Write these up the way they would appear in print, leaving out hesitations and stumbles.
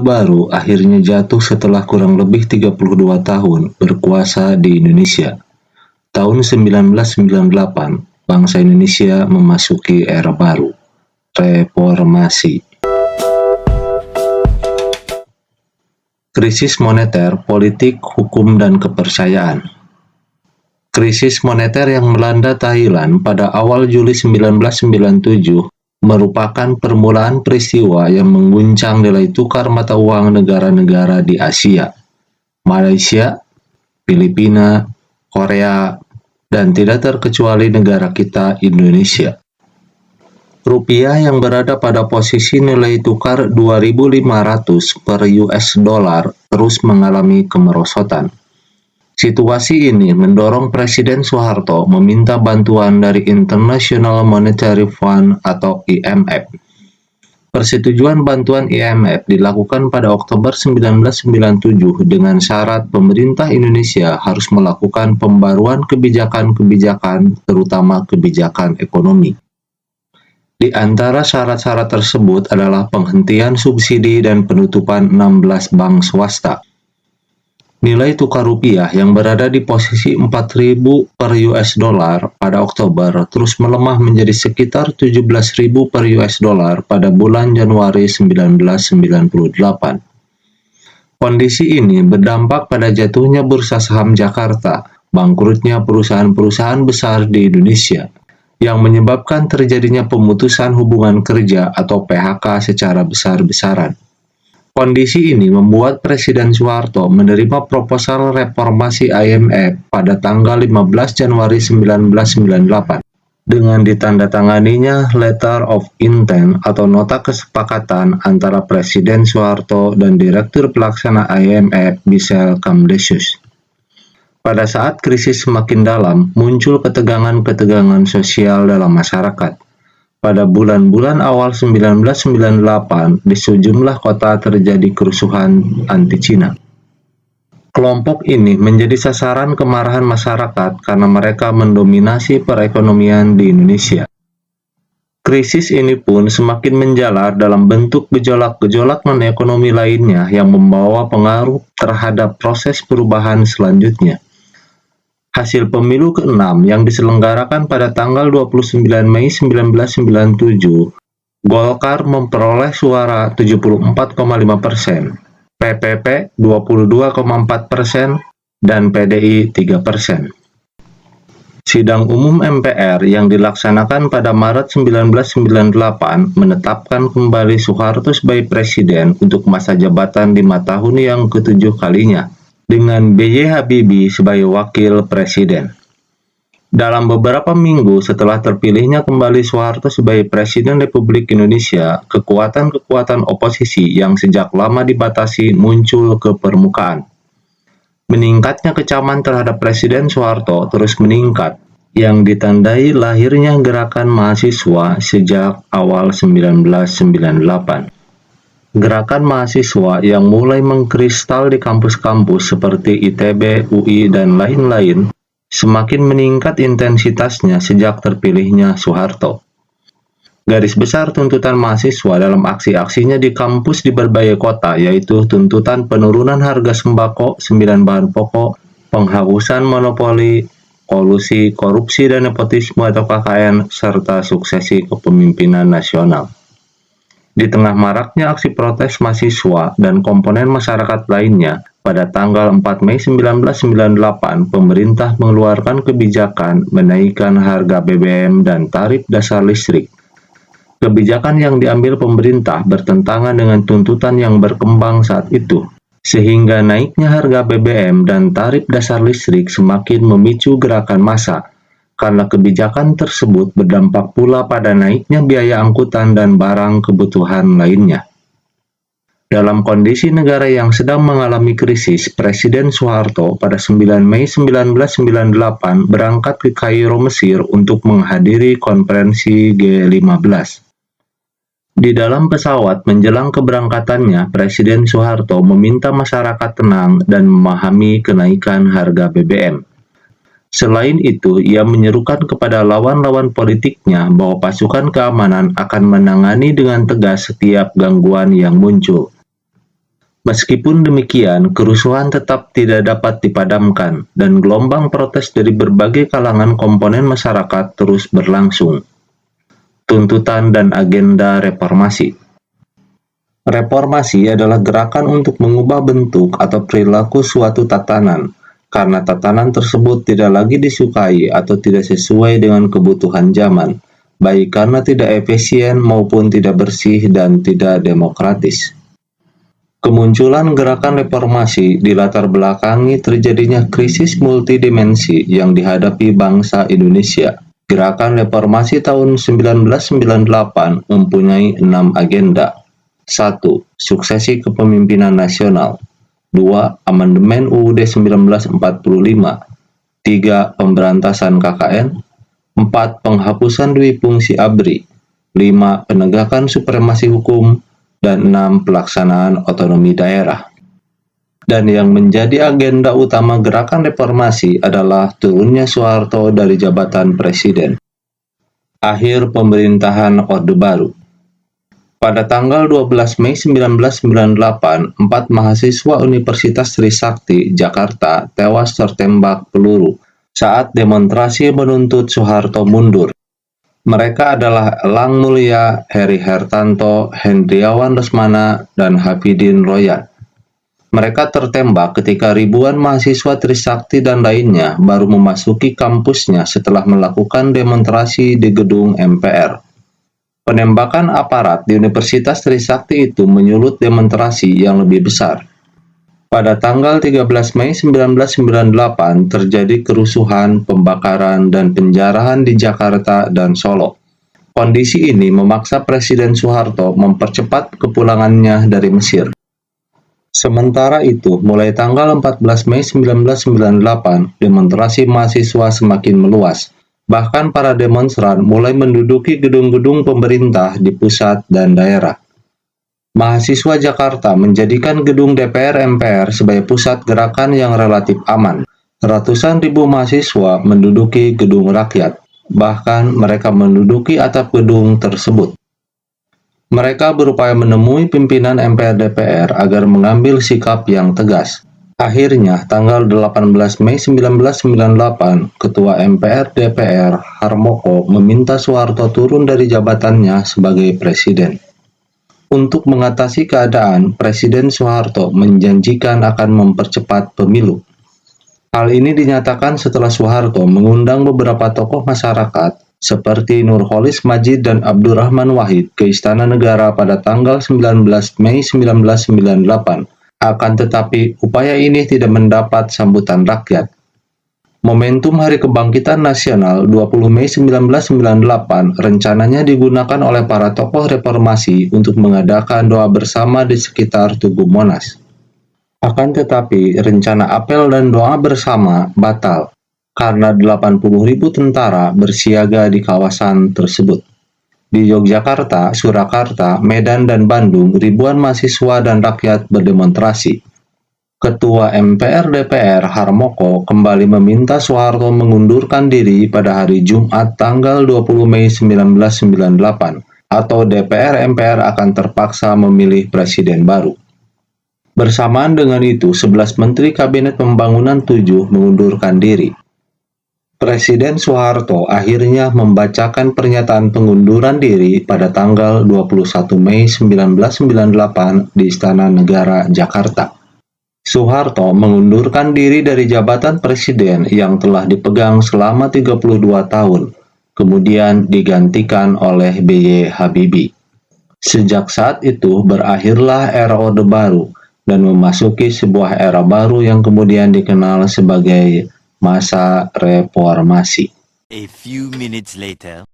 Baru akhirnya jatuh setelah kurang lebih 32 tahun berkuasa di Indonesia. Tahun 1998, bangsa Indonesia memasuki era baru, reformasi. Krisis moneter, politik, hukum, dan kepercayaan. Krisis moneter yang melanda Thailand pada awal Juli 1997 merupakan permulaan peristiwa yang mengguncang nilai tukar mata uang negara-negara di Asia, Malaysia, Filipina, Korea, dan tidak terkecuali negara kita, Indonesia. Rupiah yang berada pada posisi nilai tukar 2.500 per US dollar terus mengalami kemerosotan. Situasi ini mendorong Presiden Soeharto meminta bantuan dari International Monetary Fund atau IMF. Persetujuan bantuan IMF dilakukan pada Oktober 1997 dengan syarat pemerintah Indonesia harus melakukan pembaruan kebijakan-kebijakan, terutama kebijakan ekonomi. Di antara syarat-syarat tersebut adalah penghentian subsidi dan penutupan 16 bank swasta. Nilai tukar rupiah yang berada di posisi 4.000 per US dollar pada Oktober terus melemah menjadi sekitar 17.000 per US dollar pada bulan Januari 1998. Kondisi ini berdampak pada jatuhnya bursa saham Jakarta, bangkrutnya perusahaan-perusahaan besar di Indonesia, yang menyebabkan terjadinya pemutusan hubungan kerja atau PHK secara besar-besaran. Kondisi ini membuat Presiden Soeharto menerima proposal reformasi IMF pada tanggal 15 Januari 1998 dengan ditandatanganinya Letter of Intent atau nota kesepakatan antara Presiden Soeharto dan Direktur Pelaksana IMF Michel Kamdesius. Pada saat krisis semakin dalam, muncul ketegangan-ketegangan sosial dalam masyarakat. Pada bulan-bulan awal 1998, di sejumlah kota terjadi kerusuhan anti-Cina. Kelompok ini menjadi sasaran kemarahan masyarakat karena mereka mendominasi perekonomian di Indonesia. Krisis ini pun semakin menjalar dalam bentuk gejolak-gejolak non-ekonomi lainnya yang membawa pengaruh terhadap proses perubahan selanjutnya. Hasil pemilu ke-6 yang diselenggarakan pada tanggal 29 Mei 1997, Golkar memperoleh suara 74,5%, PPP 22,4%, dan PDI 3%. Sidang umum MPR yang dilaksanakan pada Maret 1998 menetapkan kembali Soeharto sebagai presiden untuk masa jabatan 5 tahun yang ke-7 kalinya, dengan B.J. Habibie sebagai wakil presiden. Dalam beberapa minggu setelah terpilihnya kembali Soeharto sebagai Presiden Republik Indonesia, kekuatan-kekuatan oposisi yang sejak lama dibatasi muncul ke permukaan. Meningkatnya kecaman terhadap Presiden Soeharto terus meningkat, yang ditandai lahirnya gerakan mahasiswa sejak awal 1998. Gerakan mahasiswa yang mulai mengkristal di kampus-kampus seperti ITB, UI, dan lain-lain semakin meningkat intensitasnya sejak terpilihnya Soeharto. Garis besar tuntutan mahasiswa dalam aksi-aksinya di kampus di berbagai kota yaitu tuntutan penurunan harga sembako, 9 bahan pokok, penghapusan monopoli, kolusi, korupsi dan nepotisme atau KKN, serta suksesi kepemimpinan nasional. Di tengah maraknya aksi protes mahasiswa dan komponen masyarakat lainnya, pada tanggal 4 Mei 1998, pemerintah mengeluarkan kebijakan menaikkan harga BBM dan tarif dasar listrik. Kebijakan yang diambil pemerintah bertentangan dengan tuntutan yang berkembang saat itu, sehingga naiknya harga BBM dan tarif dasar listrik semakin memicu gerakan massa. Karena kebijakan tersebut berdampak pula pada naiknya biaya angkutan dan barang kebutuhan lainnya. Dalam kondisi negara yang sedang mengalami krisis, Presiden Soeharto pada 9 Mei 1998 berangkat ke Kairo, Mesir untuk menghadiri konferensi G15. Di dalam pesawat menjelang keberangkatannya, Presiden Soeharto meminta masyarakat tenang dan memahami kenaikan harga BBM. Selain itu, ia menyerukan kepada lawan-lawan politiknya bahwa pasukan keamanan akan menangani dengan tegas setiap gangguan yang muncul. Meskipun demikian, kerusuhan tetap tidak dapat dipadamkan, dan gelombang protes dari berbagai kalangan komponen masyarakat terus berlangsung. Tuntutan dan agenda reformasi. Reformasi adalah gerakan untuk mengubah bentuk atau perilaku suatu tatanan, karena tatanan tersebut tidak lagi disukai atau tidak sesuai dengan kebutuhan zaman, baik karena tidak efisien maupun tidak bersih dan tidak demokratis. Kemunculan gerakan reformasi dilatar belakangi terjadinya krisis multidimensi yang dihadapi bangsa Indonesia. Gerakan reformasi tahun 1998 mempunyai 6 agenda. 1. Suksesi kepemimpinan nasional. 2. Amandemen UUD 1945. 3. Pemberantasan KKN. 4. Penghapusan dui fungsi ABRI. 5. Penegakan supremasi hukum. Dan 6. Pelaksanaan otonomi daerah. Dan yang menjadi agenda utama gerakan reformasi adalah turunnya Soeharto dari jabatan presiden. Akhir pemerintahan Orde Baru. Pada tanggal 12 Mei 1998, 4 mahasiswa Universitas Trisakti, Jakarta, tewas tertembak peluru saat demonstrasi menuntut Soeharto mundur. Mereka adalah Elang Mulya, Heri Hertanto, Hendriawan Lesmana, dan Hafidin Royan. Mereka tertembak ketika ribuan mahasiswa Trisakti dan lainnya baru memasuki kampusnya setelah melakukan demonstrasi di gedung MPR. Penembakan aparat di Universitas Trisakti itu menyulut demonstrasi yang lebih besar. Pada tanggal 13 Mei 1998 terjadi kerusuhan, pembakaran, dan penjarahan di Jakarta dan Solo. Kondisi ini memaksa Presiden Soeharto mempercepat kepulangannya dari Mesir. Sementara itu, mulai tanggal 14 Mei 1998, demonstrasi mahasiswa semakin meluas. Bahkan para demonstran mulai menduduki gedung-gedung pemerintah di pusat dan daerah. Mahasiswa Jakarta menjadikan gedung DPR MPR sebagai pusat gerakan yang relatif aman. Ratusan ribu mahasiswa menduduki gedung rakyat, bahkan mereka menduduki atap gedung tersebut. Mereka berupaya menemui pimpinan MPR DPR agar mengambil sikap yang tegas. Akhirnya, tanggal 18 Mei 1998, Ketua MPR DPR Harmoko meminta Soeharto turun dari jabatannya sebagai presiden. Untuk mengatasi keadaan, Presiden Soeharto menjanjikan akan mempercepat pemilu. Hal ini dinyatakan setelah Soeharto mengundang beberapa tokoh masyarakat seperti Nurholis Majid dan Abdurrahman Wahid ke Istana Negara pada tanggal 19 Mei 1998. Akan tetapi, upaya ini tidak mendapat sambutan rakyat. Momentum Hari Kebangkitan Nasional 20 Mei 1998 rencananya digunakan oleh para tokoh reformasi untuk mengadakan doa bersama di sekitar Tugu Monas. Akan tetapi, rencana apel dan doa bersama batal karena 80.000 tentara bersiaga di kawasan tersebut. Di Yogyakarta, Surakarta, Medan, dan Bandung, ribuan mahasiswa dan rakyat berdemonstrasi. Ketua MPR DPR Harmoko kembali meminta Soeharto mengundurkan diri pada hari Jumat tanggal 20 Mei 1998, atau DPR MPR akan terpaksa memilih presiden baru. Bersamaan dengan itu, 11 Menteri Kabinet Pembangunan 7 mengundurkan diri. Presiden Soeharto akhirnya membacakan pernyataan pengunduran diri pada tanggal 21 Mei 1998 di Istana Negara, Jakarta. Soeharto mengundurkan diri dari jabatan presiden yang telah dipegang selama 32 tahun, kemudian digantikan oleh B.Y. Habibie. Sejak saat itu berakhirlah era Orde Baru dan memasuki sebuah era baru yang kemudian dikenal sebagai masa reformasi. A few minutes later.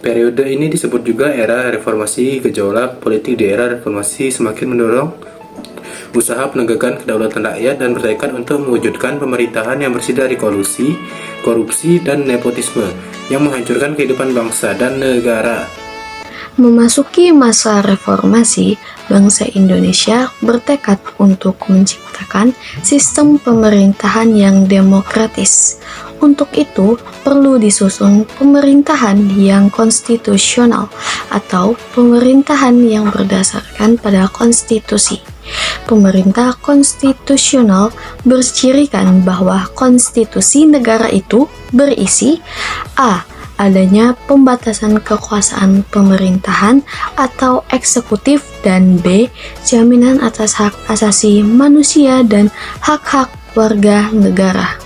Periode ini disebut juga era reformasi. Gejolak politik di era reformasi semakin mendorong usaha penegakan kedaulatan rakyat dan bertekad untuk mewujudkan pemerintahan yang bersih dari kolusi, korupsi, dan nepotisme yang menghancurkan kehidupan bangsa dan negara. Memasuki masa reformasi, bangsa Indonesia bertekad untuk menciptakan sistem pemerintahan yang demokratis. Untuk itu, perlu disusun pemerintahan yang konstitusional atau pemerintahan yang berdasarkan pada konstitusi. Pemerintah konstitusional bercirikan bahwa konstitusi negara itu berisi a. adanya pembatasan kekuasaan pemerintahan atau eksekutif, dan b. jaminan atas hak asasi manusia dan hak-hak warga negara.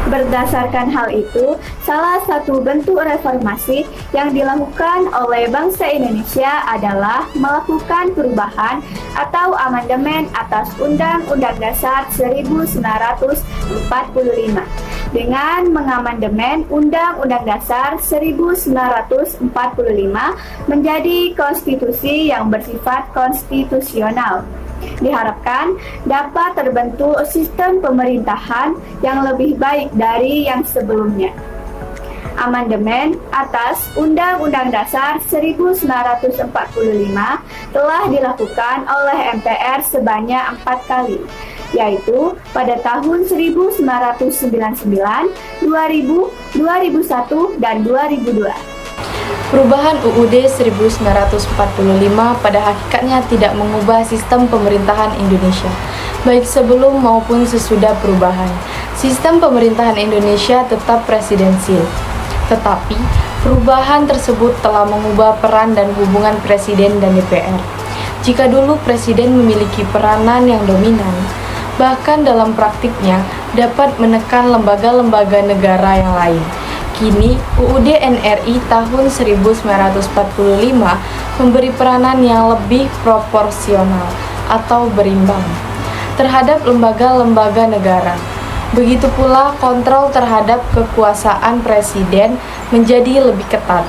Berdasarkan hal itu, salah satu bentuk reformasi yang dilakukan oleh bangsa Indonesia adalah melakukan perubahan atau amandemen atas Undang-Undang Dasar 1945 dengan mengamandemen Undang-Undang Dasar 1945 menjadi konstitusi yang bersifat konstitusional. Diharapkan dapat terbentuk sistem pemerintahan yang lebih baik dari yang sebelumnya. Amandemen atas Undang-Undang Dasar 1945 telah dilakukan oleh MPR sebanyak 4 kali, yaitu pada tahun 1999, 2000, 2001, dan 2002. Perubahan UUD 1945 pada hakikatnya tidak mengubah sistem pemerintahan Indonesia, baik sebelum maupun sesudah perubahan. Sistem pemerintahan Indonesia tetap presidensil, tetapi perubahan tersebut telah mengubah peran dan hubungan Presiden dan DPR. Jika dulu Presiden memiliki peranan yang dominan, bahkan dalam praktiknya dapat menekan lembaga-lembaga negara yang lain. Kini, UUD NRI tahun 1945 memberi peranan yang lebih proporsional atau berimbang terhadap lembaga-lembaga negara. Begitu pula kontrol terhadap kekuasaan presiden menjadi lebih ketat.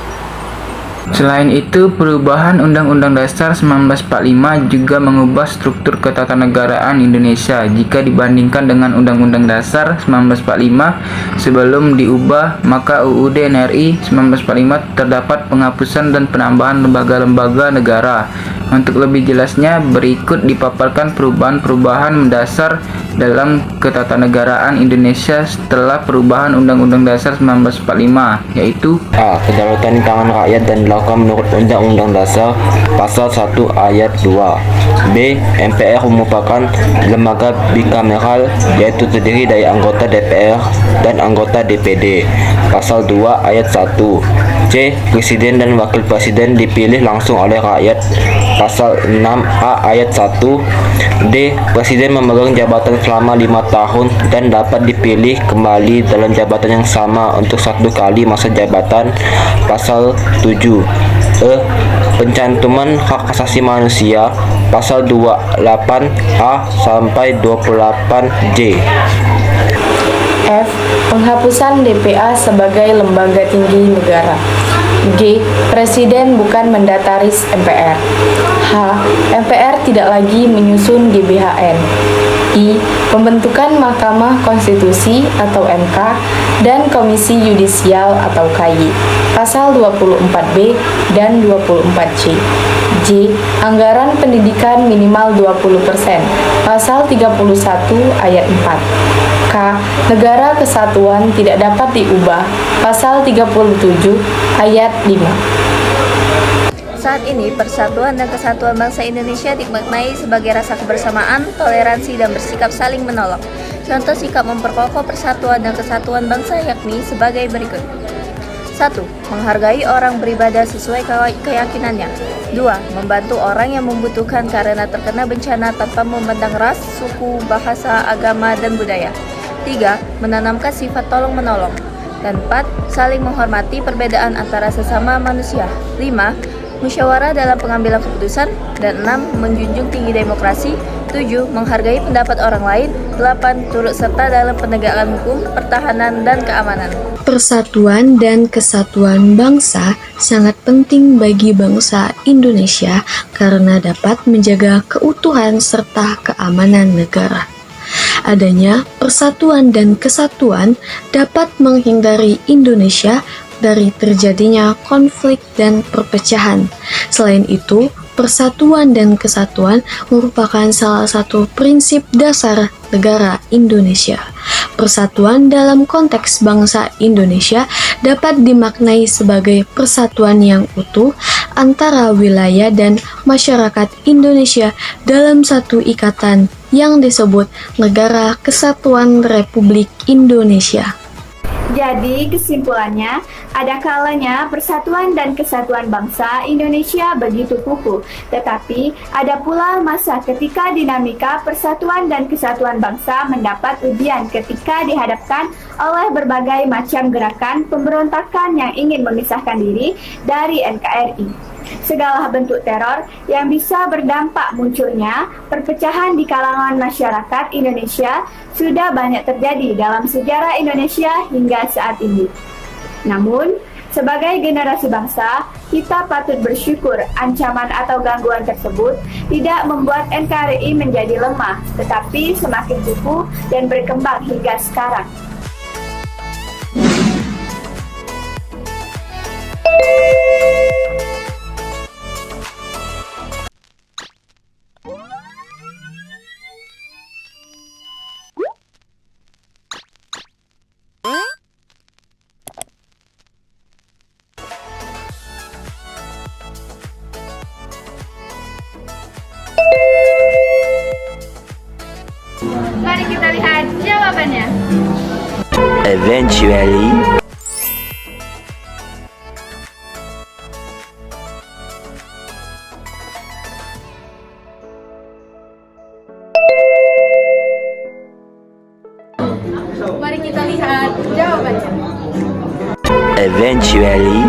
Selain itu, perubahan Undang-Undang Dasar 1945 juga mengubah struktur ketatanegaraan Indonesia jika dibandingkan dengan Undang-Undang Dasar 1945 sebelum diubah, maka UUD NRI 1945 terdapat penghapusan dan penambahan lembaga-lembaga negara. Untuk lebih jelasnya, berikut dipaparkan perubahan-perubahan mendasar dalam ketatanegaraan Indonesia setelah perubahan Undang-Undang Dasar 1945, yaitu A. Kedaulatan di tangan rakyat dan dilakukan menurut Undang-Undang Dasar Pasal 1 Ayat 2. B. MPR merupakan lembaga bikameral, yaitu terdiri dari anggota DPR dan anggota DPD. Pasal 2 Ayat 1. C. Presiden dan Wakil Presiden dipilih langsung oleh rakyat. Pasal 6A Ayat 1. D. Presiden memegang jabatan selama 5 tahun dan dapat dipilih kembali dalam jabatan yang sama untuk 1 kali masa jabatan. Pasal 7. E. Pencantuman hak asasi manusia. Pasal 28A sampai 28J. F. Penghapusan DPA sebagai lembaga tinggi negara. G. Presiden bukan mendataris MPR. H. MPR tidak lagi menyusun GBHN. I. Pembentukan Mahkamah Konstitusi atau MK dan Komisi Yudisial atau KY. Pasal 24B dan 24C. J. Anggaran pendidikan minimal 20%. Pasal 31 ayat 4. K. Negara kesatuan tidak dapat diubah. Pasal 37 ayat 5. Saat ini, persatuan dan kesatuan bangsa Indonesia dimaknai sebagai rasa kebersamaan, toleransi, dan bersikap saling menolong. Contoh sikap memperkokoh persatuan dan kesatuan bangsa yakni sebagai berikut. 1. Menghargai orang beribadah sesuai keyakinannya. 2. Membantu orang yang membutuhkan karena terkena bencana tanpa memandang ras, suku, bahasa, agama, dan budaya. 3. Menanamkan sifat tolong-menolong. Dan 4. Saling menghormati perbedaan antara sesama manusia. 5. Musyawarah dalam pengambilan keputusan. Dan 6. Menjunjung tinggi demokrasi. 7. Menghargai pendapat orang lain. 8. Turut serta dalam penegakan hukum, pertahanan, dan keamanan. Persatuan dan kesatuan bangsa sangat penting bagi bangsa Indonesia karena dapat menjaga keutuhan serta keamanan negara. Adanya persatuan dan kesatuan dapat menghindari Indonesia dari terjadinya konflik dan perpecahan. Selain itu, persatuan dan kesatuan merupakan salah satu prinsip dasar negara Indonesia. persatuan dalam konteks bangsa Indonesia dapat dimaknai sebagai persatuan yang utuh antara wilayah dan masyarakat Indonesia dalam satu ikatan yang disebut Negara Kesatuan Republik Indonesia. Jadi kesimpulannya, ada kalanya persatuan dan kesatuan bangsa Indonesia begitu kukuh, tetapi ada pula masa ketika dinamika persatuan dan kesatuan bangsa mendapat ujian ketika dihadapkan oleh berbagai macam gerakan pemberontakan yang ingin memisahkan diri dari NKRI. Segala bentuk teror yang bisa berdampak munculnya perpecahan di kalangan masyarakat Indonesia sudah banyak terjadi dalam sejarah Indonesia hingga saat ini. Namun, sebagai generasi bangsa, kita patut bersyukur ancaman atau gangguan tersebut tidak membuat NKRI menjadi lemah, tetapi semakin kukuh dan berkembang hingga sekarang. Mari kita lihat jawabannya. Eventually, Mari kita lihat jawabannya. eventually,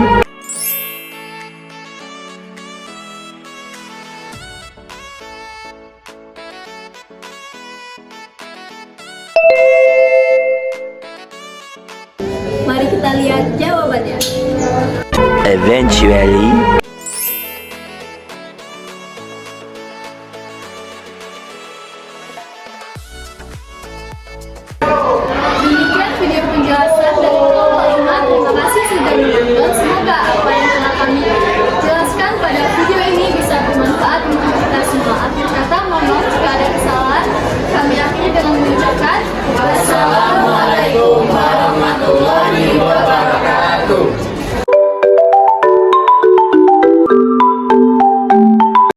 Mari kita lihat jawabannya. eventually, Demikian video penjelasan dari kelompok 5. Terima kasih sudah menonton.